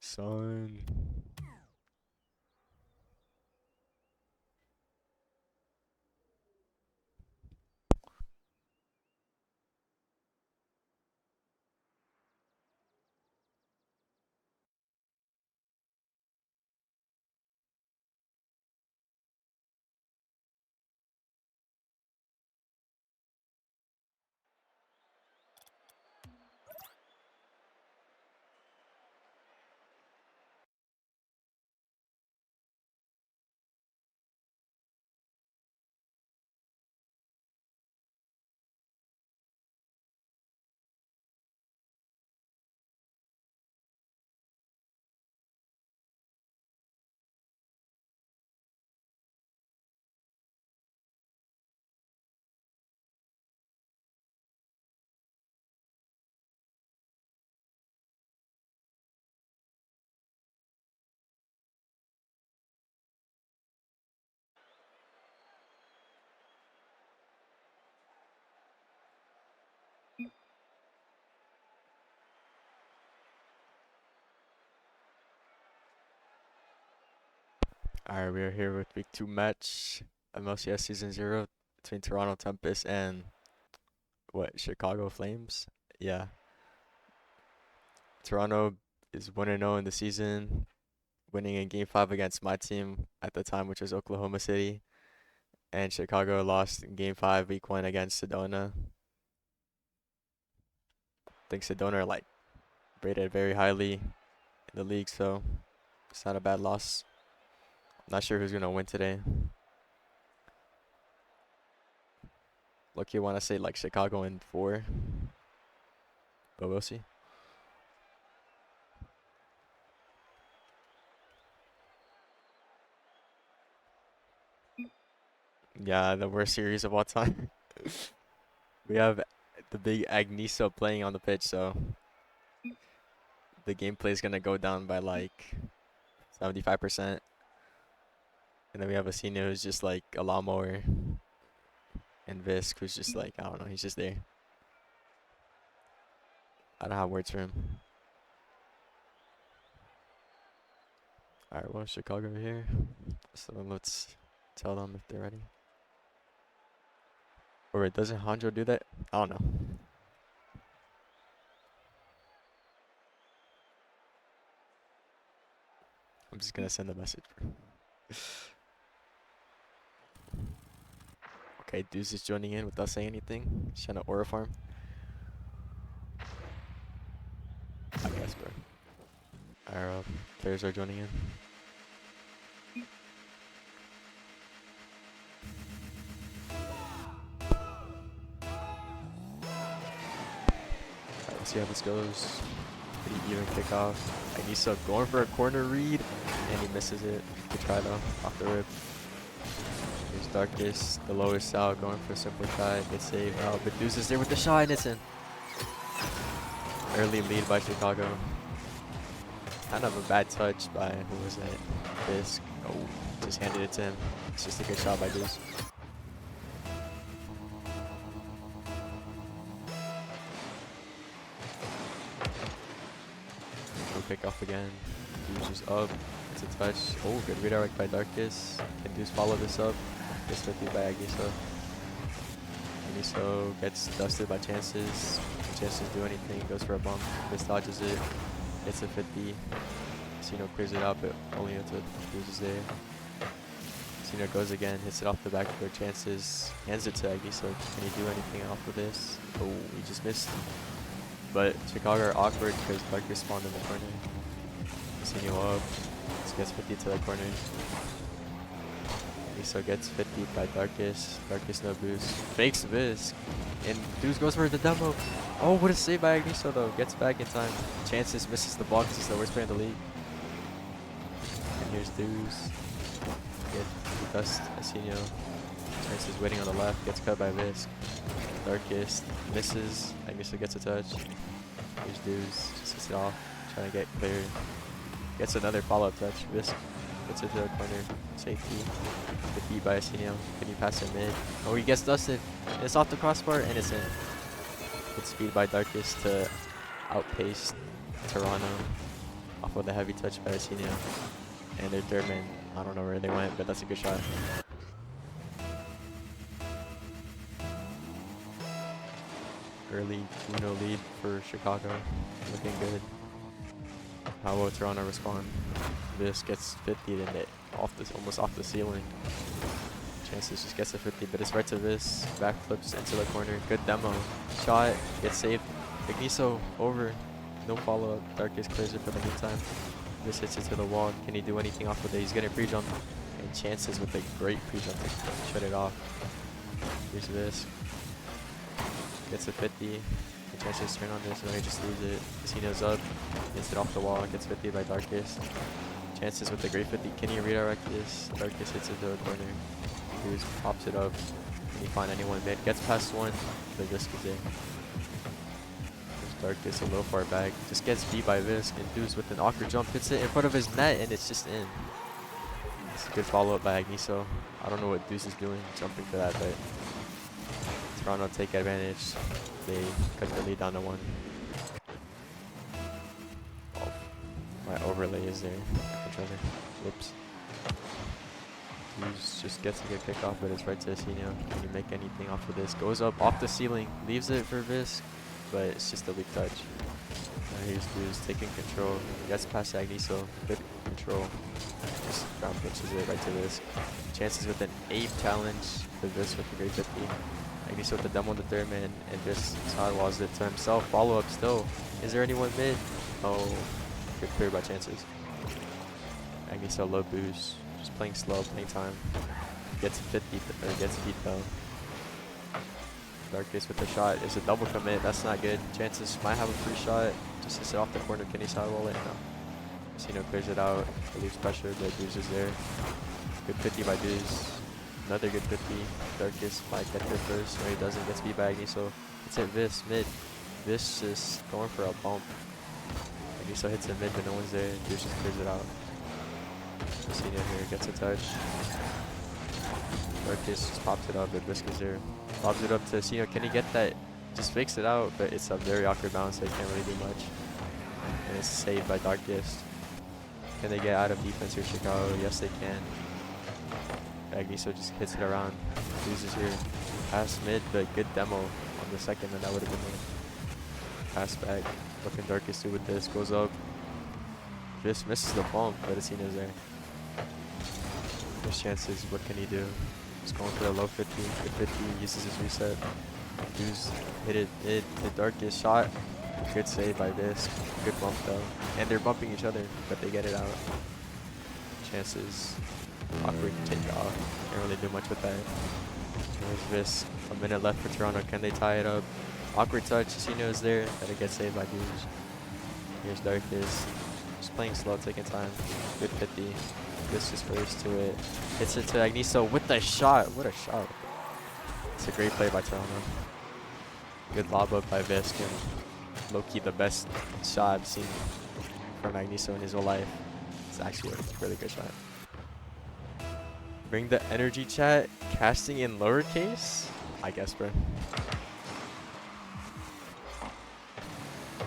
son. Alright, we are here with week 2 match, MLCS season 0 between Toronto Tempest and Chicago Flames. Yeah, Toronto is 1-0 in the season, winning in game 5 against my team at the time, which was Oklahoma City. And Chicago lost in game 5, week 1 against Sedona. I think Sedona are like rated very highly in the league, so it's not a bad loss. Not sure who's gonna win today. Lucky want to say like Chicago in 4, but we'll see. Yeah, the worst series of all time. We have the big Agniso playing on the pitch, so the gameplay is gonna go down by like 75%. And then we have a senior who's just like a lawnmower, and Visk who's just like, I don't know, he's just there. I don't have words for him. Alright, well, Chicago here. So let's tell them if they're ready. Or wait, doesn't Hanjo do that? I don't know. I'm just gonna send a message. Okay, Deuce is joining in without saying anything. He's trying to aura farm. I guess, bro. Our players are joining in. Alright, let's see how this goes. Pretty even kickoff. Agniso going for a corner read, and he misses it. Good try though, off the rip. Here's Darkest, the lowest out, going for a simple try. Good save. Oh, but Deuce is there with the shot, and it's in. Early lead by Chicago. Kind of a bad touch by, who was that? Fisk. Oh, just handed it to him. It's just a good shot by Deuce. Pick off again. Deuce is up. It's a touch. Oh, good redirect by Darkest. Can Deuce follow this up? Gets 50 by Agniso. Agniso gets dusted by Chances. Chances do anything. Goes for a bump. This dodges it. Gets a 50. Sino clears it out, but only until Deuce is there. Sino goes again. Hits it off the back for Chances. Hands it to Agniso. Can he do anything off of this? Oh, he just missed. But Chicago are awkward because Darkest spawned in the corner. Sino up. Just gets 50 to the corner. Agniso gets 50 by Darkest. Darkest no boost. Fakes Visk. And Deuce goes for the demo. Oh, what a save by Agniso though. Gets back in time. Chances misses the ball because he's the worst player in the league. And here's Deuce. Get dust Asenio. Chances waiting on the left. Gets cut by Visk. Darkest misses. Agniso gets a touch. Here's Deuce. Just hits it off. Trying to get clear. Gets another follow-up touch. Visk gets it to the corner. Safety. The feed by Asenio. Can you pass it mid? Oh, he gets dusted. And it's off the crossbar and it's in. Good speed by Darkest to outpace Toronto. off of the heavy touch by Arsenio. And their third man, I don't know where they went, but that's a good shot. Early 2-0 lead for Chicago. Looking good. How will Toronto respond? This gets 50 and it almost off the ceiling. Chances just gets a 50, but it's right to this. Backflips into the corner. Good demo. Shot. Gets saved. Igniso over. No follow-up. Darkest clears it for the meantime. This hits it to the wall. Can he do anything off with it? He's getting pre-jump. And Chances with a great pre-jump to shut it off. Here's this. Gets a 50. The Chances turn on this, and then he just leaves it. Casino's up. Gets it off the wall. Gets 50 by Darkest. Chances with the great 50. Can he redirect this? Darkest hits it to the corner. Hughes pops it up. Can he find anyone mid? Gets past one. The risk is there. There's Darkest a little far back. Just gets beat by Visk. And Deuce with an awkward jump hits it in front of his net, and it's just in. It's a good follow-up by Agniso. I don't know what Deuce is doing, jumping for that, but Toronto take advantage. They cut the lead down to 1. Oh, my overlay is there. Whoops. Hughes just gets a good kickoff, but it's right to Arsenio. Can you make anything off of this? Goes up off the ceiling, leaves it for Visk, but it's just a weak touch. Now here's Hughes taking control. Gets past Agniso. Good control. Just ground pitches it right to Visk. Chances with an ape challenge for Visk with the great 50. Agniso with the demo on the third man, and just sidewalls it to himself. Follow up still. Is there anyone mid? Oh, good clear by Chances. Agniso low boost. Just playing slow, playing time. Gets 50, or gets beat though. Darkest with the shot. It's a double commit. That's not good. Chances might have a free shot. Just hits it off the corner. Can he sidewall it? No. Casino clears it out. Relieves pressure, but Deuce is there. Good 50 by Deuce. Another good 50. Darkest might get there first. No, he doesn't. Gets beat by Agniso. It's at Vis mid. Vis is going for a bump. Agniso hits it mid, but no one's there. Deuce just clears it out. Casino here gets a touch. Darkest just pops it up, but Visk is there. Lobs it up to Casino. Can he get that? Just fakes it out, but it's a very awkward bounce, so he can't really do much. And it's saved by Darkest. Can they get out of defense here, Chicago? Yes, they can. Agniso just hits it around. Loses here. Pass mid, but good demo on the second, and that would have been the pass back. Looking Darkest too with this. Goes up. Just misses the bump, but Casino's there. There's Chances. What can he do? Just going for a low 50. Good 50. Uses his reset. Hughes hit it mid. The Darkest shot. Good save by Visk. Good bump though. And they're bumping each other, but they get it out. Chances. Awkward take off. Can't really do much with that. There's Visk. A minute left for Toronto. Can they tie it up? Awkward touch. Casino is there. But it gets saved by Hughes. Here's Darkest. Just playing slow, taking time. Good 50. This is first to it. Hits it to Agniso with the shot. What a shot. It's a great play by Toronto. Good lob up by Visk, and low-key the best shot I've seen from Agniso in his whole life. It's actually a really good shot. Bring the energy, chat. Casting in lowercase? I guess, bro.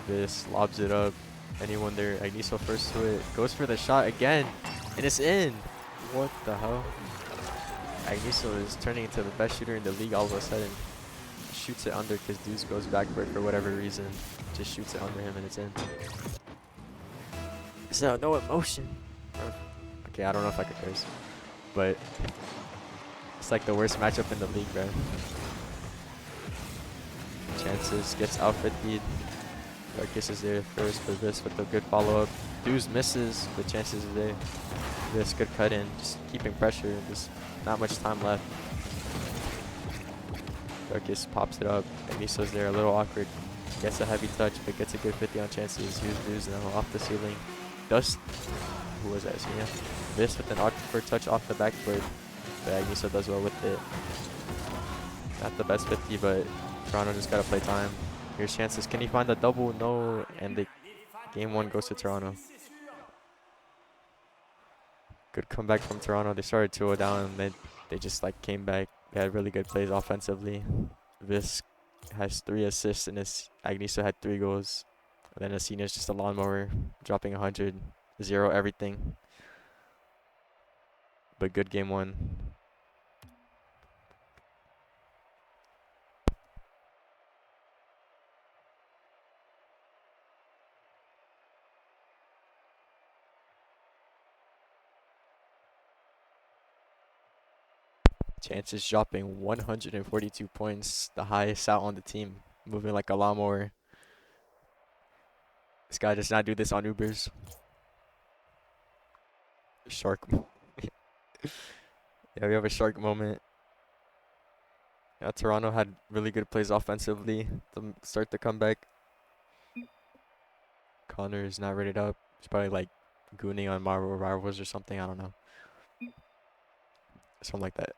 This lobs it up. Anyone there? Agniso first to it. Goes for the shot again. And it's in. What the hell? Agniso is turning into the best shooter in the league all of a sudden. Shoots it under because Deuce goes backward for whatever reason. Just shoots it under him and it's in. So, no emotion. Okay, I don't know if I could curse. But it's like the worst matchup in the league, bro. Chances gets out 50'd. Darkest is there first for this with a good follow-up. Deuce misses, but Chances is there. This good cut in, just keeping pressure. Just not much time left. Darkest pops it up. Agniso's there, a little awkward. Gets a heavy touch, but gets a good 50 on Chances. Here's Deuce now off the ceiling. Dust. Who was that? Yeah. This with an awkward touch off the backboard. But Agniso does well with it. Not the best 50, but Toronto just gotta play time. Here's Chances. Can he find the double? No. And the game 1 goes to Toronto. Good comeback from Toronto. They started 2-0 down and they just like came back. They had really good plays offensively. Visk has 3 assists and Agniso had 3 goals. And then Asina's just a lawnmower, dropping 100, 0 everything. But good game one. Chances dropping 142 points, the highest out on the team, moving like a lawnmower. This guy does not do this on Ubers. Shark. Yeah, we have a shark moment. Yeah, Toronto had really good plays offensively to start the comeback. Connor is not rated up. He's probably like gooning on Marvel Rivals or something. I don't know. Something like that.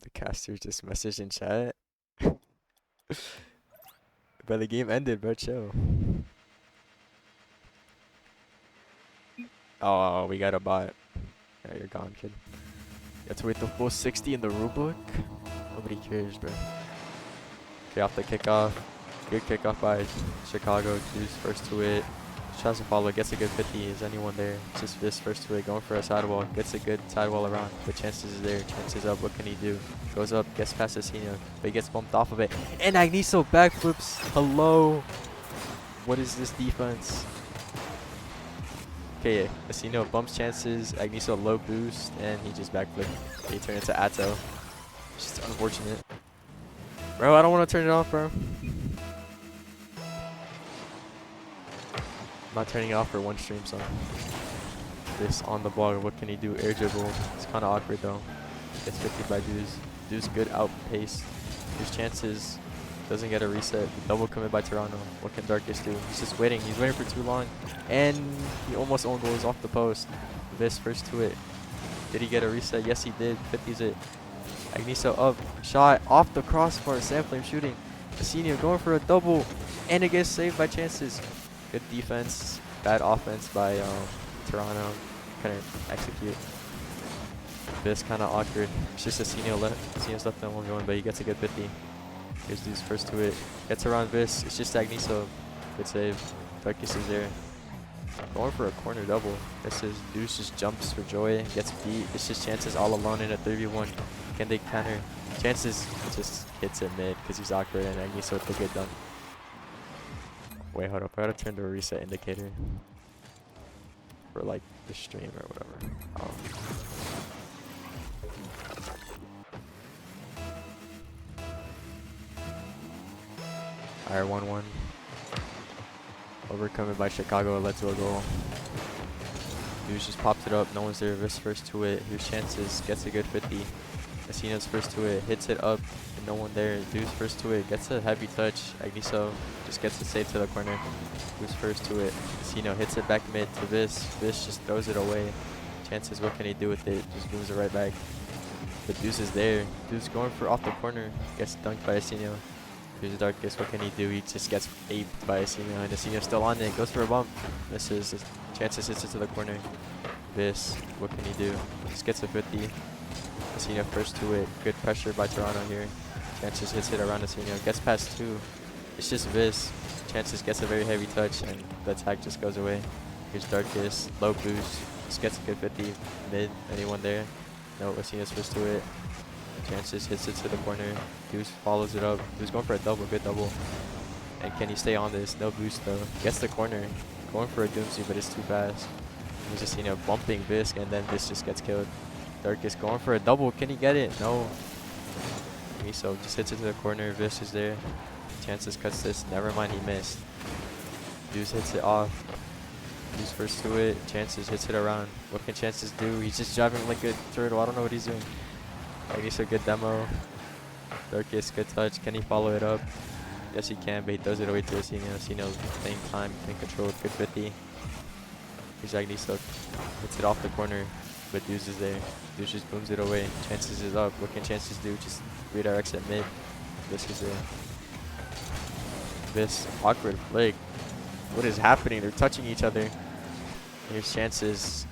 The caster just messaged in chat. But the game ended, bro. Chill. Oh, we got a bot. Yeah, you're gone, kid. You have to wait the full 60 in the rulebook. Nobody cares, bro. Okay, off the kickoff. Good kickoff by Chicago. Juice first to it. Tries to follow. Gets a good 50. Is anyone there? Just this first to it. Going for a sidewall. Gets a good sidewall around. But chances is there. Chances up. What can he do? Goes up. Gets past Asino. But he gets bumped off of it. And Agniso backflips. Hello. What is this defense? Okay, Asino bumps chances. Agniso low boost. And he just backflipped. He turned into Atto. Just unfortunate. Bro, I don't want to turn it off, bro. I'm not turning it off for one stream, so. This on the ball, what can he do? Air dribble. It's kind of awkward, though. Gets 50 by Deuce. Deuce good outpace. His chances. Doesn't get a reset. Double commit by Toronto. What can Darkest do? He's just waiting. He's waiting for too long. And he almost own goals off the post. This first to it. Did he get a reset? Yes, he did. 50's it. Agniso up. Shot off the crossbar. Sandflame shooting. Asino going for a double. And it gets saved by chances. Good defense. Bad offense by Toronto. Couldn't execute. This kind of awkward. It's just Asino's left on 1v1, but he gets a good 50. Here's Deuce first to it. Gets around Vis. It's just Agniso. Good save. Darkest is there. Going for a corner double. This is Deuce just jumps for joy. Gets beat. It's just chances all alone in a 3v1. Can they counter? Chances just hits it mid because he's awkward and Agniso with the good dunk. Wait, hold up. I gotta turn the reset indicator for like the stream or whatever. Oh. Alright, 1-1. Overcoming by Chicago, led to a goal. Deuce just popped it up, no one's there, Vis first to it. Here's chances, gets a good 50. Asino's first to it, hits it up, and no one there. Deuce first to it, gets a heavy touch. Agniso just gets it safe to the corner. Deuce first to it. Asino hits it back mid to Vis. Vis just throws it away. Chances, what can he do with it? Just moves it right back. But Deuce is there. Deuce going for off the corner. Gets dunked by Asino. Here's Darkest, what can he do? He just gets aped by Asino, and Asino still on it. Goes for a bump. Misses. Chances hits it to the corner. Vis, what can he do? Just gets a 50. Asino first to it. Good pressure by Toronto here. Chances hits it around Asino. Gets past 2. It's just Vis. Chances gets a very heavy touch, and the attack just goes away. Here's Darkest. Low boost. Just gets a good 50. Mid. Anyone there? No, Asino's first to it. Chances hits it to the corner. Deuce follows it up. Deuce going for a double. Good double. And can he stay on this? No boost though. Gets the corner. Going for a doomsday, but it's too fast. He's just, bumping Visk, and then this just gets killed. Darkest going for a double. Can he get it? No. Miso just hits it to the corner. Visk is there. Chances cuts this. Never mind, he missed. Deuce hits it off. Deuce first to it. Chances hits it around. What can Chances do? He's just driving like a turtle. I don't know what he's doing. Agniso, good demo. Darkest, good touch. Can he follow it up? Yes, he can, but he throws it away to Asino. Asino, same time, can control it. Good 50. Here's Agniso. Hits it off the corner, but Deuce is there. Deuce just booms it away. Chances is up. What can Chances do? Just redirects it mid. This is there. This awkward flick. What is happening? They're touching each other. Here's Chances.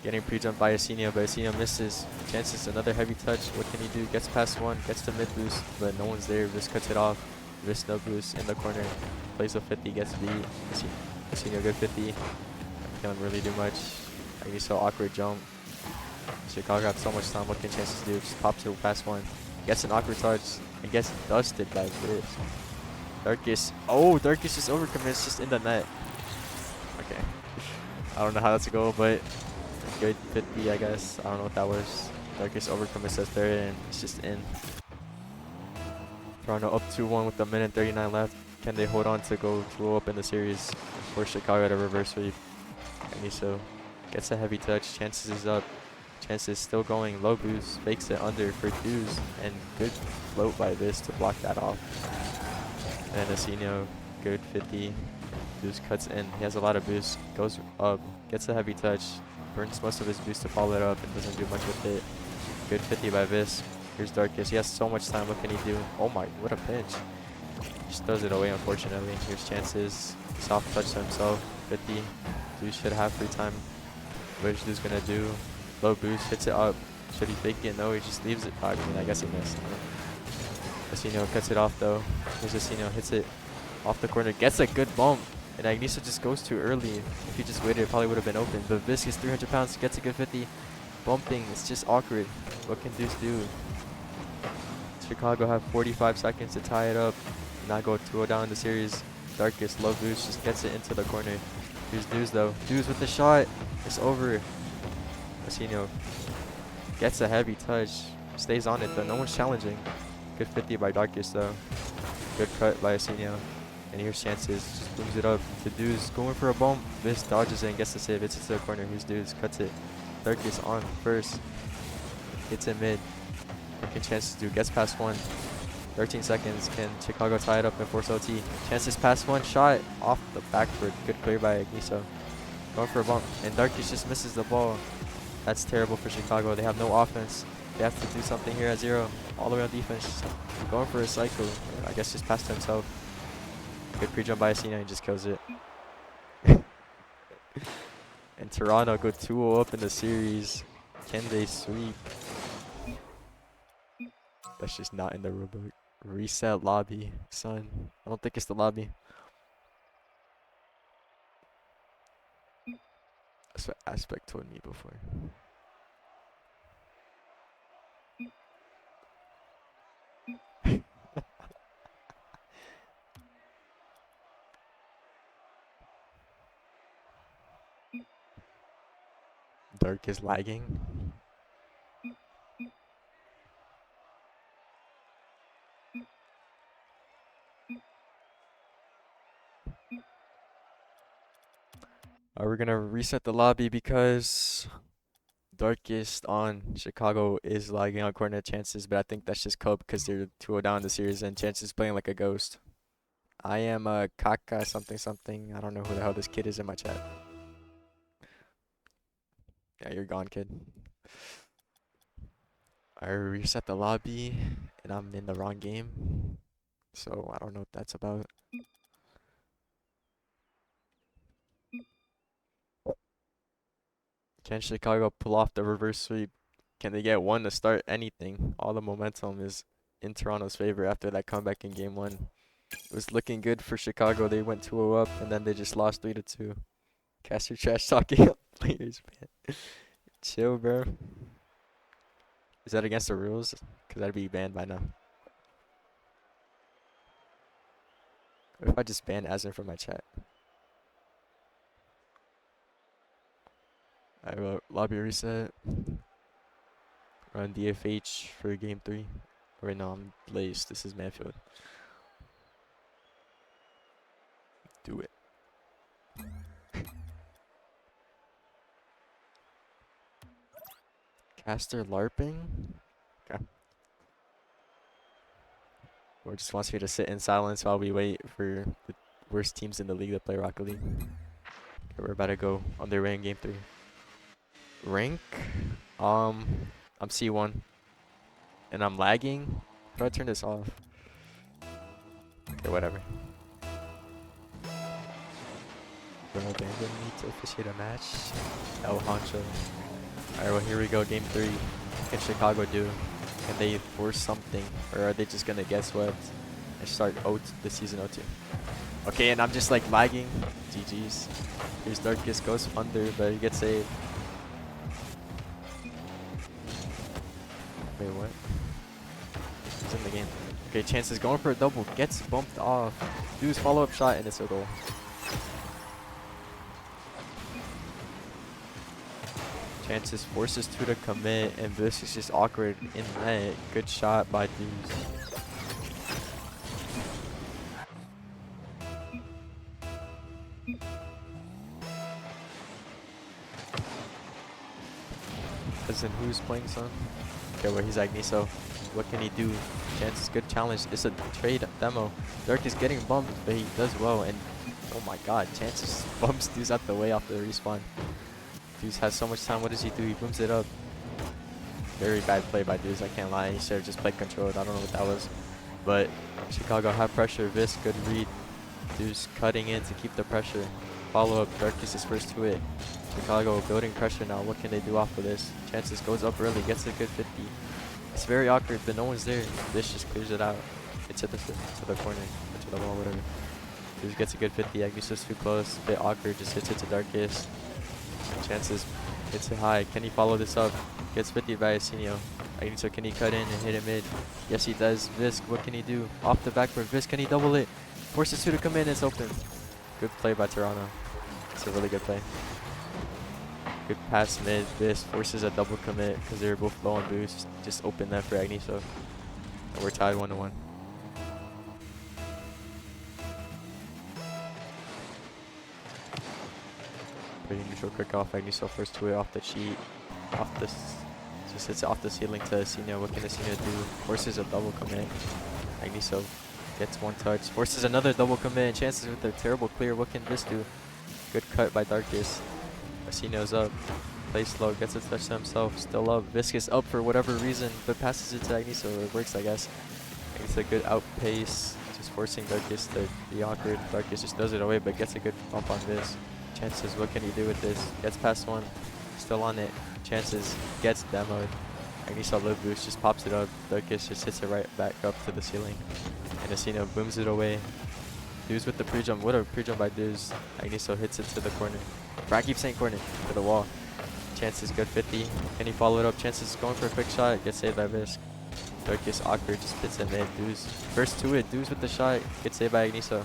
Getting pre-jumped by Asino, but Asino misses. Chances, another heavy touch. What can he do? Gets past 1, gets the mid boost, but no one's there. Just cuts it off. Risk no boost in the corner. Plays a 50, gets beat. Missing a good 50. Can't really do much. He's so awkward jump. Chicago got so much time. What can Chances do? Just pops it past one. Gets an awkward touch and gets dusted by this. Darkest. Oh, Darkest just overcommits just in the net. Okay. I don't know how that's a goal, but good 50, I guess. I don't know what that was. Darkest overcommits as third, and it's just in. Toronto up 2-1 with a minute and 39 left. Can they hold on to go 2-0 up in the series? For Chicago at a reverse sweep. And so gets a heavy touch. Chances is up. Chances still going. Low boost. Fakes it under for Dews. And good float by this to block that off. And Asino, good 50. Dews cuts in. He has a lot of boost. Goes up. Gets a heavy touch. Burns most of his boost to follow it up and doesn't do much with it. Good 50 by Vis. Here's Darkest. He has so much time. What can he do? Oh my, what a pinch. Just throws it away, unfortunately. Here's Chances. Soft touch to himself. 50. Dews should have free time. What is Dews gonna do? Low boost. Hits it up. Should he fake it? No, he just leaves it. I mean, I guess he missed. Asino cuts it off though. Here's Asino. Hits it off the corner. Gets a good bump. And Agniso just goes too early. If he just waited, it probably would have been open. But Visk is 300 pounds. Gets a good 50. Bumping. It's just awkward. What can Dews do? Chicago have 45 seconds to tie it up. Not go 2-0 down in the series. Darkest, low boost, just gets it into the corner. Here's Dews though. Dews with the shot. It's over. Asino gets a heavy touch. Stays on it though. No one's challenging. Good 50 by Darkest though. Good cut by Asino. And here's Chances. Just booms it up to Dews. Going for a bump. Vis dodges it and gets the save. Hits it to the corner. Here's Dews. Cuts it. Darkest on first. Hits it mid. What can Chances do? Gets past one. 13 seconds. Can Chicago tie it up and force OT? Chances past one. Shot off the backboard. Good clear by Agniso. Going for a bump. And Darkest just misses the ball. That's terrible for Chicago. They have no offense. They have to do something here at 0. All the way on defense. Going for a cycle. I guess just passed to himself. Good pre-jump by Asina and just kills it. And Toronto go 2-0 up in the series. Can they sweep? That's just not in the rulebook. Reset lobby, son. I don't think it's the lobby. That's what Aspect told me before. Dark is lagging. We're gonna reset the lobby because Darkest on Chicago is lagging on corner Chances, but I think that's just Cope because they're 2-0 down in the series and Chances playing like a ghost. I am a Kaka something something. I don't know who the hell this kid is in my chat. Yeah, you're gone, kid. I reset the lobby and I'm in the wrong game. So I don't know what that's about. Can Chicago pull off the reverse sweep? Can they get one to start anything? All the momentum is in Toronto's favor after that comeback in game 1. It was looking good for Chicago. They went 2-0 up and then they just lost 3-2. Caster trash talking players, man. Chill, bro. Is that against the rules? Because I'd be banned by now. What if I just ban Asner from my chat? I wrote lobby reset. Run DFH for game 3. Wait, no, I'm Blaze. This is Manfield. Do it. Caster LARPing? Okay. Or just wants me to sit in silence while we wait for the worst teams in the league to play Rocket League. Okay, we're about to go underway in game 3. Rank? I'm C1. And I'm lagging? How do I turn this off? Okay, whatever. Bro, abandon me to officiate a match. El Honcho. Alright, well here we go, game 3. What can Chicago do? Can they force something? Or are they just gonna get swept? and start the season 0-2. Okay, and I'm just like lagging. GG's. Here's Darkest goes under, but he gets saved. Wait, what? He's in the game. Okay, Chance is going for a double. Gets bumped off. Dude's follow-up shot, and it's a goal. Chances forces 2 to commit, and this is just awkward in net. Good shot by Deuce. As in who's playing son? Okay, well he's Agniso. What can he do? Chances good challenge. It's a trade demo. Dark is getting bumped, but he does well. And oh my god, Chances bumps Deuce out the way off the respawn. Deuce has so much time. What does he do? He booms it up. Very bad play by Deuce, I can't lie. He should have just played controlled. I don't know what that was. But Chicago high pressure. Vis, good read. Deuce cutting in to keep the pressure. Follow up. Darkest is first to it. Chicago building pressure now. What can they do off of this? Chances goes up early. Gets a good 50. It's very awkward, but no one's there. Vis just clears it out. It's at the corner. Or to the wall, whatever. Deuce gets a good 50. Agniso's too close. A bit awkward. Just hits it to Darkest. Chances hits it high. Can he follow this up? Gets 50 by Asenio. Agniso, can he cut in and hit it mid? Yes, he does. Visk, what can he do? Off the backboard. Visk, can he double it? Forces 2 to come in. It's open. Good play by Toronto. It's a really good play. Good pass mid. Visk forces a double commit because they were both low on boost. Just open that for Agniso. And we're tied 1-1. Pretty neutral quick off. Agniso first to it off the cheat. Off this. Just hits it off the ceiling to Asenio. What can Asenio do? Forces a double commit. Agniso gets 1 touch. Forces another double commit. Chances with a terrible clear. What can Vis do? Good cut by Darkest. Asenio's up. Plays slow. Gets a touch to himself. Still up. Visk is up for whatever reason, but passes it to Agniso. It works, I guess. It's a good outpace. Just forcing Darkest to be awkward. Darkest just does it away, but gets a good bump on Vis. Chances, what can he do with this? Gets past 1. Still on it. Chances gets demoed. Agniso low boost, just pops it up. Darkest just hits it right back up to the ceiling. And Asenio booms it away. Deuce with the pre-jump. What a pre-jump by Deuce. Agniso hits it to the corner. Brad keeps saying corner. To the wall. Chances good 50. Can he follow it up? Chances going for a quick shot. Gets saved by Visk. Darkest awkward. Just hits it mid. Deuce first to it. Deuce with the shot. Gets saved by Agniso.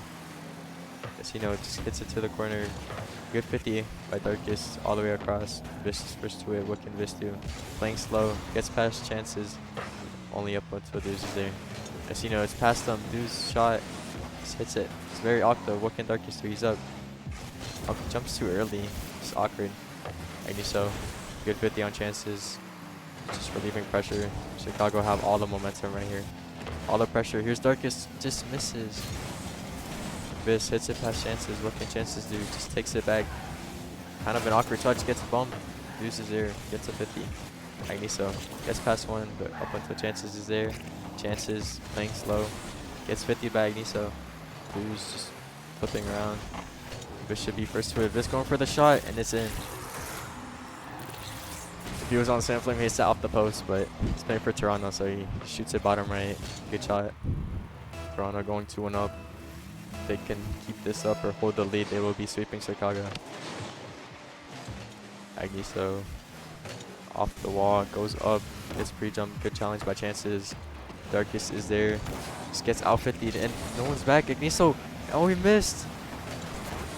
Asenio just hits it to the corner. Good 50 by Darkest all the way across. Vis is first to it. What can Vis do? Playing slow. Gets past Chances. Only up until Deuce is there. Asenio, it's past them. Deuce shot. Just hits it. It's very awkward. What can Darkest do? He's up. Up jumps too early. Just awkward. Agniso. Good 50 on Chances. Just relieving pressure. Chicago have all the momentum right here. All the pressure. Here's Darkest. Just misses. Vis hits it past Chances. What can Chances do? Just takes it back. Kind of an awkward touch. Gets bumped. Deuce is there. Gets a 50. Agniso gets past 1, but up until Chances is there. Chances playing slow. Gets 50 by Agniso. Deuce just flipping around. Vis should be first to it. Vis going for the shot, and it's in. If he was on Sand Flame, he hits it off the post, but he's playing for Toronto, so he shoots it bottom right. Good shot. Toronto going 2-1 up. If they can keep this up or hold the lead, they will be sweeping Chicago. Agniso off the wall, goes up, gets pre-jump, good challenge by Chances. Darkest is there, just gets out 50'd and no one's back. Agniso, oh he missed.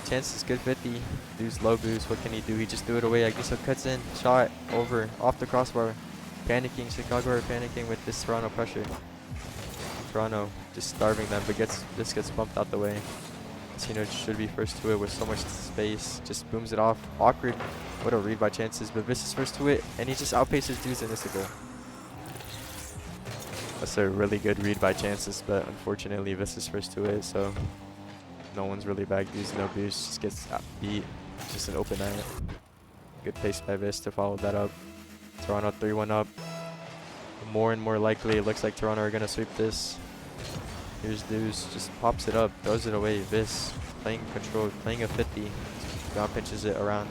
Chances good 50, Deuce low boost, what can he do? He just threw it away. Agniso cuts in, shot, over, off the crossbar. Panicking, Chicago are panicking with this Toronto pressure. Toronto just starving them, but this gets bumped out the way. Asenio should be first to it with so much space. Just booms it off. Awkward. What a read by Chances, but Vis is first to it, and he just outpaces Deuce and it's a goal. That's a really good read by Chances, but unfortunately Vis is first to it, so no one's really back. Deuce no boost, just gets beat. Just an open net. Good pace by Vis to follow that up. Toronto 3-1 up. More and more likely, it looks like Toronto are going to sweep this. Here's Deuce, just pops it up, throws it away. Vis playing control, playing a 50. Ground pinches it around.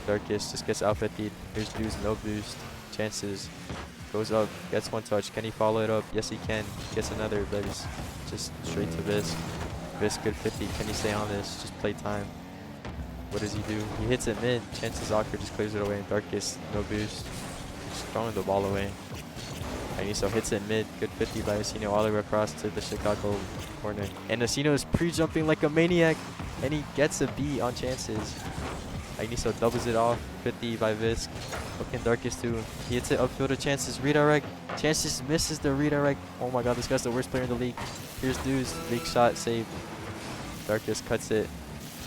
Darkest just gets out 50'd. Here's Deuce, no boost. Chances Goes up, gets one touch. Can he follow it up? Yes, he can. Gets another, but it's just straight to Visk. Visk good 50. Can he stay on this? Just play time. What does he do? He hits it mid. Chances awkward just clears it away. And Darkest, no boost. Just throwing the ball away. Agniso hits it mid. Good 50 by Asino all the way across to the Chicago corner. And Asino is pre-jumping like a maniac. And he gets a B on chances. Agniso doubles it off. 50 by Visk. Looking Darkest too. He hits it upfield to Chances. Redirect. Chances misses the redirect. Oh my god, this guy's the worst player in the league. Here's Dudes. Big shot saved. Darkest cuts it.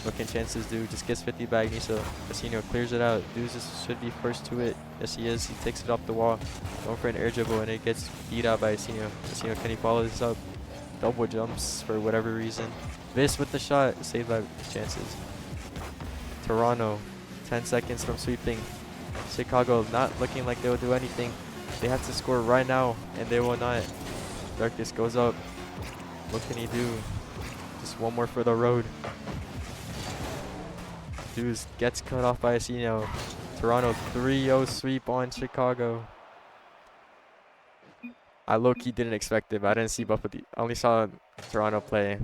Looking Chances do. Just gets 50 by Agniso. Asino clears it out. Dudes should be first to it. Yes, he is. He takes it off the wall. Going for an air dribble, and it gets beat out by Asino. Asino, can he follow this up? Double jumps for whatever reason. Vis with the shot. Saved by Chances. Toronto, 10 seconds from sweeping. Chicago not looking like they will do anything. They have to score right now, and they will not. Darkest goes up. What can he do? Just one more for the road. Dudes gets cut off by Asino. Toronto 3-0 sweep on Chicago. I low-key didn't expect it, but I didn't see both of the. I only saw Toronto play.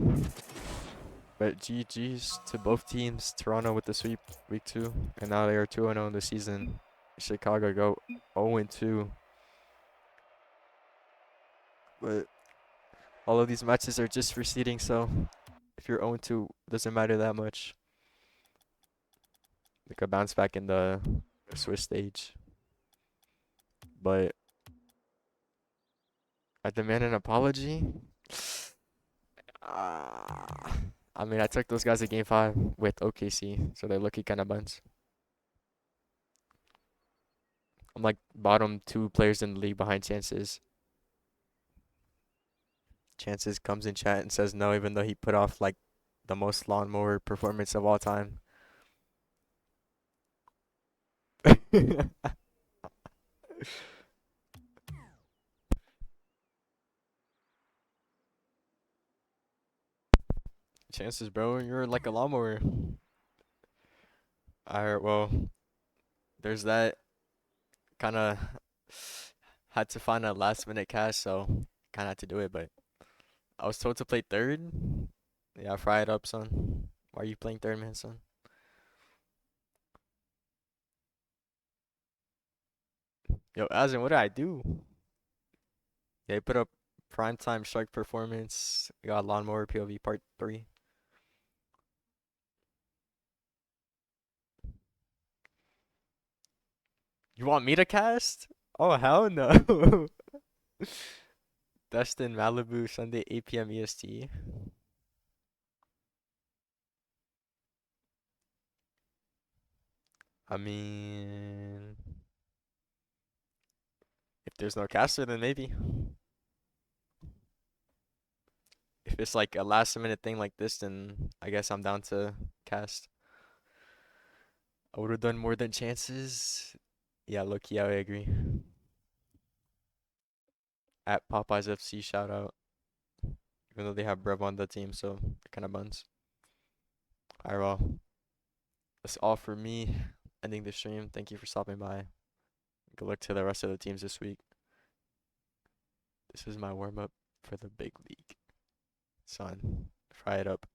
But GG's to both teams. Toronto with the sweep week 2, and now they are 2-0 in the season. Chicago go 0-2. But all of these matches are just for seeding, so if you're 0-2, it doesn't matter that much. They could bounce back in the Swiss stage. But I demand an apology. I mean, I took those guys to game 5 with OKC, so they're lucky kind of bunch. I'm like bottom 2 players in the league behind Chances. Chances comes in chat and says no, even though he put off like the most lawnmower performance of all time. Chances, bro, you're like a lawnmower. Alright, well, there's that. Kind of had to find a last minute cash, so kind of had to do it, but I was told to play third. Yeah, fry it up, son. Why are you playing third, man, son? Yo, Azin, what did I do? They put up primetime shark performance. We got lawnmower POV part 3. You want me to cast? Oh, hell no. Destin Malibu Sunday 8 p.m. EST. I mean, if there's no caster, then maybe. If it's like a last minute thing like this, then I guess I'm down to cast. I would have done more than Chances. Yeah, look, yeah, I agree. At Popeyes FC, shout out. Even though they have Brev on the team, so they're kind of buns. Alright, well, that's all for me. Ending the stream. Thank you for stopping by. Good luck to the rest of the teams this week. This is my warm up for the big league. Son, fry it up.